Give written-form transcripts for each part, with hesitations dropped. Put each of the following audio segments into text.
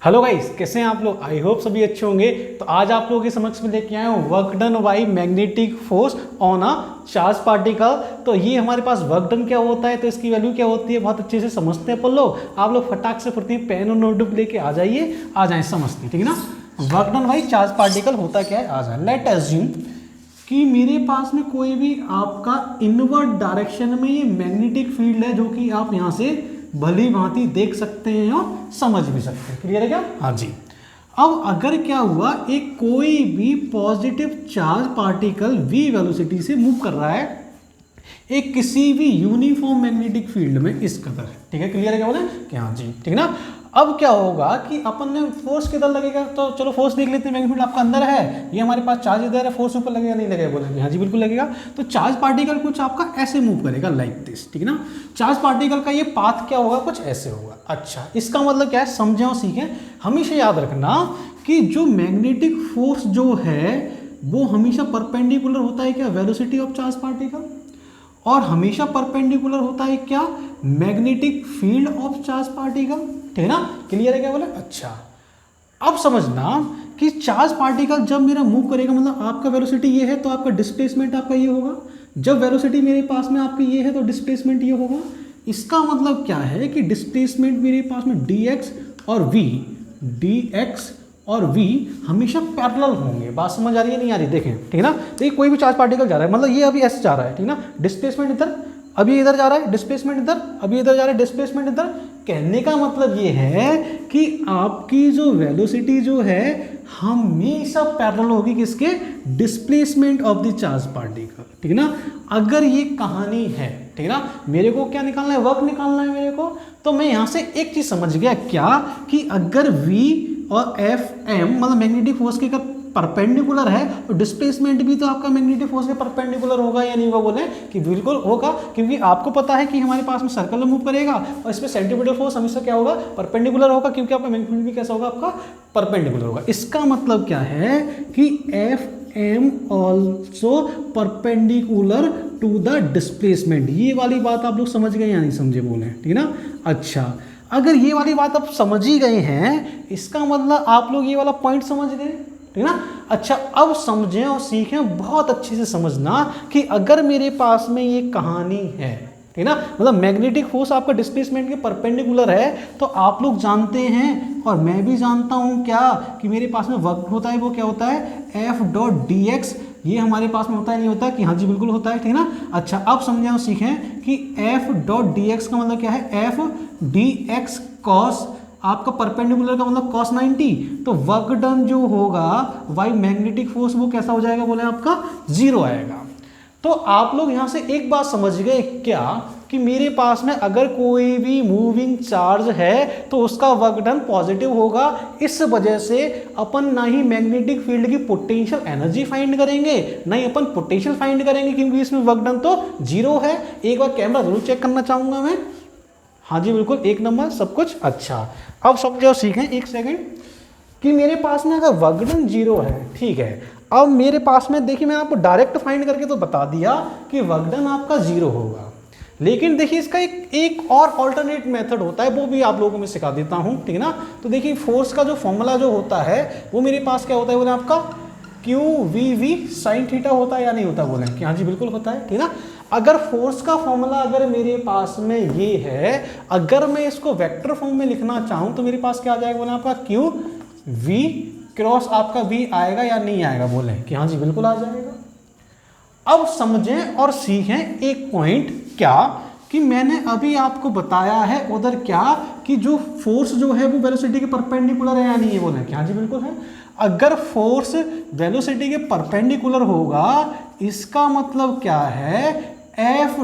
Hello guys, कैसे हैं आप लोग। आई होप सभी अच्छे होंगे। तो आज आप लोगों के समक्ष में लेके आए हूँ work done by magnetic force on a charge particle. तो ये हमारे पास वर्क डन क्या होता है, तो इसकी वैल्यू क्या होती है, बहुत अच्छे से समझते हैं अपन लोग। आप लोग फटाक से प्रति पेन और नोटबुक लेके आ जाए समझते, ठीक है ना। Work done by charge particle होता क्या है, आ जाए। लेट अज्यूम कि मेरे पास में कोई भी आपका इनवर्ड डायरेक्शन में ये मैग्नेटिक फील्ड है, जो कि आप यहाँ से भली भांति देख सकते हैं और समझ भी सकते हैं। क्लियर है क्या? हाँ जी। अब अगर क्या हुआ, एक कोई भी positive charge particle v velocity से मूव कर रहा है एक किसी भी यूनिफॉर्म मैग्नेटिक फील्ड में इस कदर, ठीक है। क्लियर है क्या बोले कि हाँ जी, ठीक है ना। अब क्या होगा कि अपन ने फोर्स किधर लगेगा, तो चलो फोर्स देख लेते हैं। मैग्नेटिक फील्ड आपका अंदर है, ये हमारे पास चार्ज इधर है, फोर्स ऊपर लगेगा नहीं लगेगा, बोलेंगे हाँ जी बिल्कुल लगेगा। तो चार्ज पार्टिकल कुछ आपका ऐसे मूव करेगा लाइक दिस, ठीक है ना। चार्ज पार्टिकल का ये पाथ क्या होगा, कुछ ऐसे होगा। अच्छा, इसका मतलब क्या है, समझे और सीखें। हमेशा याद रखना कि जो मैग्नेटिक फोर्स जो है वो हमेशा परपेंडिकुलर होता है क्या, वेलोसिटी ऑफ चार्ज पार्टिकल, और हमेशा परपेंडिकुलर होता है क्या, magnetic field of charge particle, ठीक है ना। क्लियर है क्या बोले। अच्छा, अब समझना कि चार्ज पार्टिकल जब मेरा मूव करेगा, मतलब आपका वेलोसिटी ये है तो आपका डिस्प्लेसमेंट आपका ये होगा। जब वेलोसिटी मेरे पास में आपकी ये है तो डिस्प्लेसमेंट ये होगा। इसका मतलब क्या है कि डिस्प्लेसमेंट मेरे पास में dx और v हमेशा पैरेलल होंगे। बात समझ आ रही है नहीं आ रही, देखें, ठीक है ना। देखिए कोई भी चार्ज पार्टिकल जा रहा है, मतलब ये अभी ऐसे जा रहा है, ठीक ना। डिस्प्लेसमेंट इधर, अभी इधर जा रहा है, डिस्प्लेसमेंट इधर, अभी इधर जा रहा है, डिस्प्लेसमेंट इधर। कहने का मतलब ये है कि आपकी जो वेलोसिटी जो है हमेशा पैरेलल होगी किसके, displacement of the charge particle, ठीक है ना। अगर ये कहानी है, ठीक है ना, मेरे को क्या निकालना है, वर्क निकालना है मेरे को। तो मैं यहां से एक चीज समझ गया, क्या कि अगर v और एफ एम मतलब मैग्नेटिक फोर्स के परपेंडिकुलर है तो डिस्प्लेसमेंट भी तो आपका मैग्नेटिक फोर्स के परपेंडिकुलर होगा या नहीं। वो बोले कि बिल्कुल होगा, क्योंकि आपको पता है कि हमारे पास में सर्कल में मूव करेगा और इसमें सेंटीमीटर फोर्स हमेशा क्या होगा, परपेंडिकुलर होगा, क्योंकि आपका मैग्नेटिक फील्ड भी कैसा होगा, आपका परपेंडिकुलर होगा। इसका मतलब क्या है कि F M also perpendicular to the displacement. ये वाली बात आप लोग समझ गए या नहीं समझे, बोले, ठीक है ना। अच्छा, अगर ये वाली बात आप समझ ही गए हैं, इसका मतलब आप लोग ये वाला पॉइंट समझ गए, ठीक है ना। अच्छा, अब समझें और सीखें, बहुत अच्छे से समझना कि अगर मेरे पास में ये कहानी है, ठीक है ना, मतलब मैग्नेटिक फोर्स आपका डिस्प्लेसमेंट के परपेंडिकुलर है, तो आप लोग जानते हैं और मैं भी जानता हूं क्या, कि मेरे पास में वर्क होता है, वो क्या होता है, एफ डॉट डी एक्स। ये हमारे पास में होता है नहीं होता, कि हाँ जी बिल्कुल होता है, ठीक है ना। अच्छा, अब समझें और सीखें कि एफ डॉट डी एक्स का मतलब क्या है, एफ डी एक्स कॉस, आपका परपेंडिकुलर का मतलब cos 90। तो वर्क डन जो होगा बाई मैग्नेटिक फोर्स वो कैसा हो जाएगा, बोले आपका 0 आएगा। तो आप लोग यहां से एक बात समझ गए क्या, कि मेरे पास में अगर कोई भी मूविंग चार्ज है तो उसका वर्क डन पॉजिटिव होगा। इस वजह से अपन ना ही मैग्नेटिक फील्ड की पोटेंशियल एनर्जी फाइंड करेंगे, ना ही अपन पोटेंशियल फाइंड करेंगे, क्योंकि इसमें वर्क डन तो 0 है। एक बार कैमरा जरूर चेक करना चाहूंगा मैं। हाँ जी बिल्कुल, एक नंबर सब कुछ। अच्छा, अब समझो सीखें एक सेकंड कि मेरे पास में अगर वर्क डन 0 है, ठीक है। अब मेरे पास में देखिए, मैं आपको डायरेक्ट फाइंड करके तो बता दिया कि वर्क डन आपका 0 होगा, लेकिन देखिए इसका एक और ऑल्टरनेट मेथड होता है, वो भी आप लोगों को मैं सिखा देता हूँ, ठीक है ना। तो देखिए फोर्स का जो फॉर्मूला जो होता है वो मेरे पास क्या होता है, बोले आपका Q V V sine theta होता है या नहीं होता, बोले कि हाँ जी बिल्कुल होता है, ठीक है ना। अगर फोर्स का फॉर्मूला अगर मेरे पास में ये है, अगर मैं इसको वेक्टर फॉर्म में लिखना चाहूं तो मेरे पास क्या आ जाएगा, बोले आपका क्यू वी क्रॉस आपका वी आएगा या नहीं आएगा, बोले कि हाँ जी बिल्कुल आ जाएगा। अब समझें और सीखें एक पॉइंट, क्या कि मैंने अभी आपको बताया है उधर क्या, कि जो फोर्स जो है वो वेलोसिटी के परपेंडिकुलर है या नहीं है, बोले कि हाँ जी बिल्कुल है। अगर फोर्स वेलोसिटी के परपेंडिकुलर होगा, इसका मतलब क्या है, एफ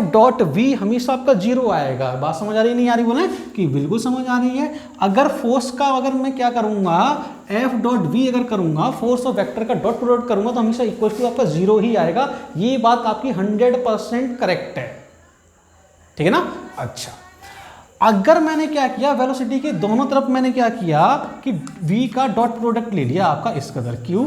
डॉट वी हमेशा आपका 0 आएगा। बात समझ आ रही नहीं आ रही, बोले कि बिल्कुल समझ आ रही है। अगर फोर्स का अगर मैं क्या करूंगा, एफ डॉट वी अगर करूंगा, फोर्स और वेक्टर का डॉट प्रोडक्ट करूंगा, तो हमेशा इक्वल टू आपका 0 ही आएगा। ये बात आपकी 100% करेक्ट है, ठीक है ना। अच्छा, अगर मैंने क्या किया, वेलोसिटी के दोनों तरफ मैंने क्या किया कि v का डॉट प्रोडक्ट ले लिया आपका इस कदर, q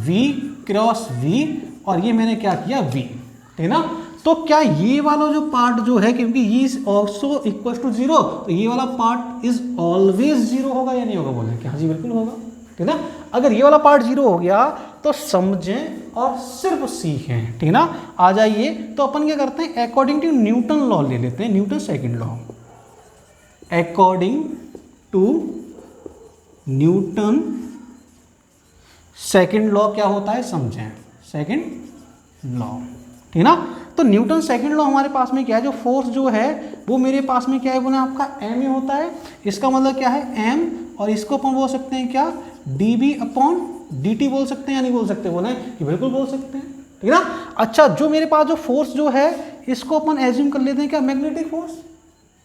v क्रॉस v, और ये मैंने क्या किया v, ठीक है ना। तो क्या ये वाला जो पार्ट जो है, क्योंकि ये इज ऑल्सो इक्वल टू 0, तो ये वाला पार्ट इज ऑलवेज 0 होगा या नहीं होगा? बोले कि हाँ जी बिल्कुल होगा, ठीक ना। अगर ये वाला पार्ट 0 हो गया तो समझें और सिर्फ सीखें, ठीक ना। आ जाइए, तो अपन क्या करते हैं, अकॉर्डिंग टू न्यूटन लॉ ले लेते हैं, Newton second law. According to Newton second law क्या होता है समझें, सेकंड लॉ, ठीक ना। तो न्यूटन सेकंड लॉ हमारे पास में क्या है, जो फोर्स जो है वो मेरे पास में क्या है बोले आपका m ही होता है। इसका मतलब क्या है m, और इसको अपन बोल सकते हैं क्या, dv अपॉन dt बोल सकते हैं या नहीं बोल सकते? बोले कि बिल्कुल बोल सकते हैं, ठीक ना। अच्छा, जो मेरे पास जो फोर्स जो है इसको अपन एज्यूम कर लेते हैं क्या, मैग्नेटिक फोर्स।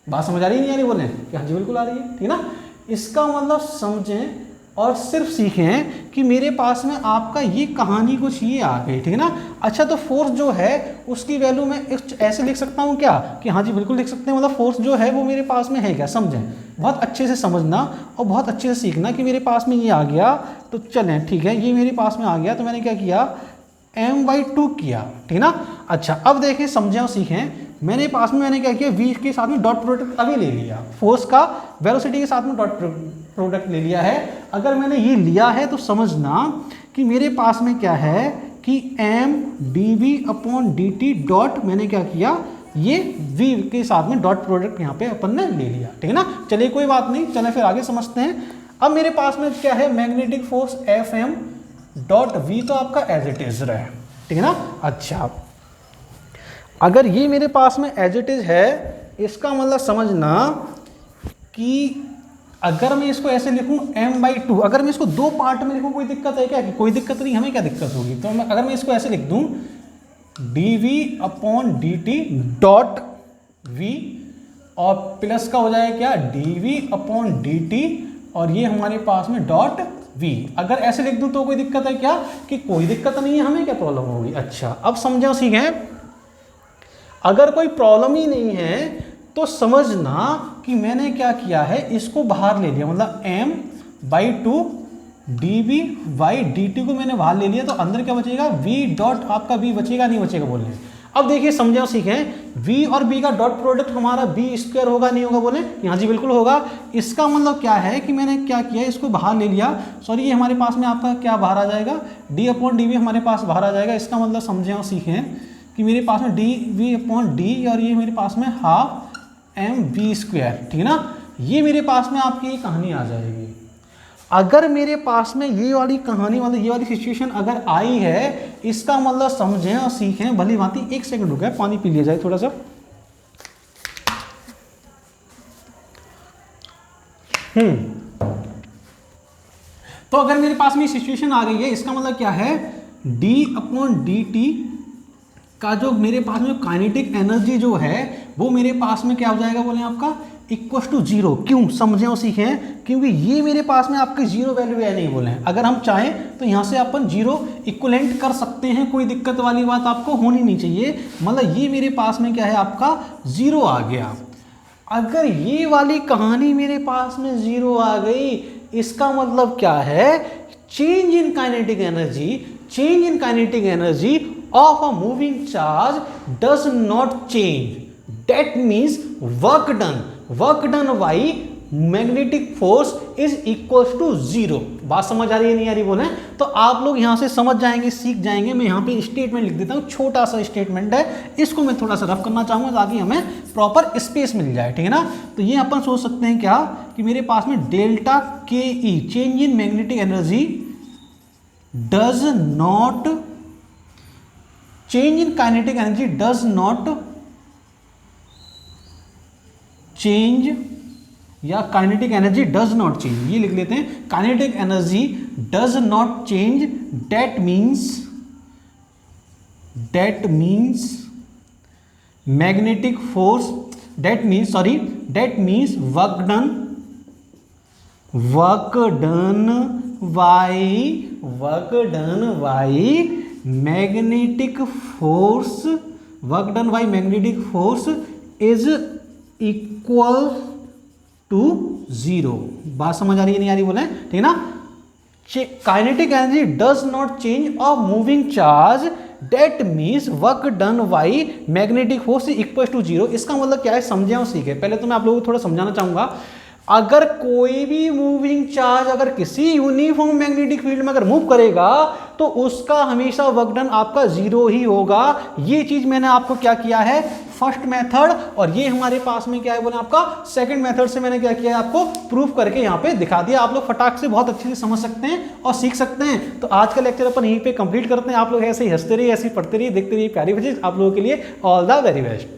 बात समझ आ रही है नहीं आ रही? बोले कि हाँ जी बिल्कुल आ रही है, ठीक ना। इसका मतलब समझें और सिर्फ सीखें कि मेरे पास में आपका ये कहानी कुछ ये आ गई, ठीक है ना। अच्छा, तो फोर्स जो है उसकी वैल्यू मैं ऐसे लिख सकता हूँ क्या, कि हाँ जी बिल्कुल लिख सकते हैं। मतलब फोर्स जो है वो मेरे पास में है क्या, समझें, बहुत अच्छे से समझना और बहुत अच्छे से सीखना कि मेरे पास में ये आ गया तो चलें, ठीक है, ये मेरे पास में आ गया तो मैंने क्या किया, m/2 किया, ठीक ना। अच्छा, अब देखें, समझें और सीखें। मैंने पास में मैंने क्या किया, v के साथ में डॉट प्रोडक्ट अभी ले लिया, फोर्स का वेलोसिटी के साथ में डॉट प्रोडक्ट ले लिया है। अगर मैंने ये लिया है तो समझना कि मेरे पास में क्या है कि m dv upon dt dot, मैंने क्या किया, ये v के साथ में डॉट प्रोडक्ट यहाँ पे अपन ने ले लिया, ठीक है ना। चलिए कोई बात नहीं, चले फिर आगे समझते हैं। अब मेरे पास में क्या है, magnetic force Fm dot v तो आपका एज इट इज रहा है, ठीक है ना। अच्छा, अगर ये मेरे पास में एज इट इज है, इसका मतलब समझना कि अगर मैं इसको ऐसे लिखूं m/2, अगर मैं इसको दो पार्ट में लिखूं कोई दिक्कत है क्या? कोई दिक्कत नहीं, हमें क्या दिक्कत होगी? तो अगर मैं इसको ऐसे लिख दूं dv upon dt dot v, और प्लस का हो जाएगा क्या, dv अपॉन dt, और ये हमारे पास में डॉट v। अगर ऐसे लिख दूं तो कोई दिक्कत है क्या? कि कोई दिक्कत नहीं है, हमें क्या प्रॉब्लम होगी? अच्छा, अब समझो सीखें। अगर कोई प्रॉब्लम ही नहीं है तो समझना कि मैंने क्या किया है, इसको बाहर ले लिया, मतलब m/2 dv/dt को मैंने बाहर ले लिया, तो अंदर क्या बचेगा, v डॉट आपका v बचेगा नहीं बचेगा? बोले अब देखिए, समझे और सीखें, v और b का डॉट प्रोडक्ट हमारा b² होगा नहीं होगा? बोले यहाँ जी बिल्कुल होगा। इसका मतलब क्या है कि मैंने क्या किया, इसको बाहर ले लिया, सॉरी ये हमारे पास में आपका क्या बाहर आ जाएगा, d अपॉन dv हमारे पास बाहर आ जाएगा। इसका मतलब समझें और सीखें कि मेरे पास में dv अपॉन d, और ये मेरे पास में हाफ mv², ठीक है ना। ये मेरे पास में आपकी ये कहानी आ जाएगी। अगर मेरे पास में ये वाली कहानी, मतलब ये वाली सिचुएशन अगर आई है, इसका मतलब समझें और सीखें भली भांति। एक सेकंड रुक गया, पानी पी लिया जाए थोड़ा सा। तो अगर मेरे पास में सिचुएशन आ गई है, इसका मतलब क्या है, d अपॉन dt का जो मेरे पास में काइनेटिक एनर्जी जो है वो मेरे पास में क्या हो जाएगा, बोले आपका इक्वल टू 0। क्यों, समझें और सीखें, क्योंकि ये मेरे पास में आपकी 0 वैल्यू है नहीं? बोले अगर हम चाहें तो यहाँ से अपन 0 इक्वलेंट कर सकते हैं, कोई दिक्कत वाली बात आपको होनी नहीं चाहिए। मतलब ये मेरे पास में क्या है, आपका 0 आ गया। अगर ये वाली कहानी मेरे पास में 0 आ गई, इसका मतलब क्या है, change in kinetic energy, change in kinetic energy of a moving charge does not change. That means work done by magnetic force is equals to 0. बात समझ आ रही है नहीं आ रही? बोले तो आप लोग यहाँ से समझ जाएंगे, सीख जाएंगे। मैं यहाँ पे स्टेटमेंट लिख देता हूँ, छोटा सा स्टेटमेंट है, इसको मैं थोड़ा सा रफ करना चाहूँगा ताकि हमें प्रॉपर स्पेस मिल जाए, ठीक है ना। तो ये अपन सोच सकते हैं क्या, कि मेरे पास में डेल्टा के E, change in magnetic energy does not, change in kinetic energy does not change, या kinetic energy does not change, ये लिख लेते हैं, kinetic energy does not change, that means magnetic force, that means work done by magnetic force, work done by magnetic force is equal to 0। बात समझ आ रही है नहीं आ रही? बोले ठीक है ना। Kinetic energy does not change of moving charge that means work done by magnetic force equal to 0। इसका मतलब क्या है, समझे और सीखे। पहले तो मैं आप लोगों को थोड़ा समझाना चाहूंगा। अगर कोई भी मूविंग चार्ज अगर किसी यूनिफॉर्म मैग्नेटिक फील्ड में अगर मूव करेगा तो उसका हमेशा वर्क डन आपका 0 ही होगा। ये चीज मैंने आपको क्या किया है, फर्स्ट मेथड, और ये हमारे पास में क्या है बोले आपका सेकंड मेथड से मैंने क्या किया है, आपको प्रूफ करके यहाँ पे दिखा दिया। आप लोग फटाक से बहुत अच्छे से समझ सकते हैं और सीख सकते हैं। तो आज का लेक्चर अपन यहीं पे कंप्लीट करते हैं। आप लोग ऐसे ही हंसते रहिए, ऐसे ही पढ़ते रहिए, देखते रहिए प्यारी चीज। आप लोगों के लिए ऑल द वेरी बेस्ट।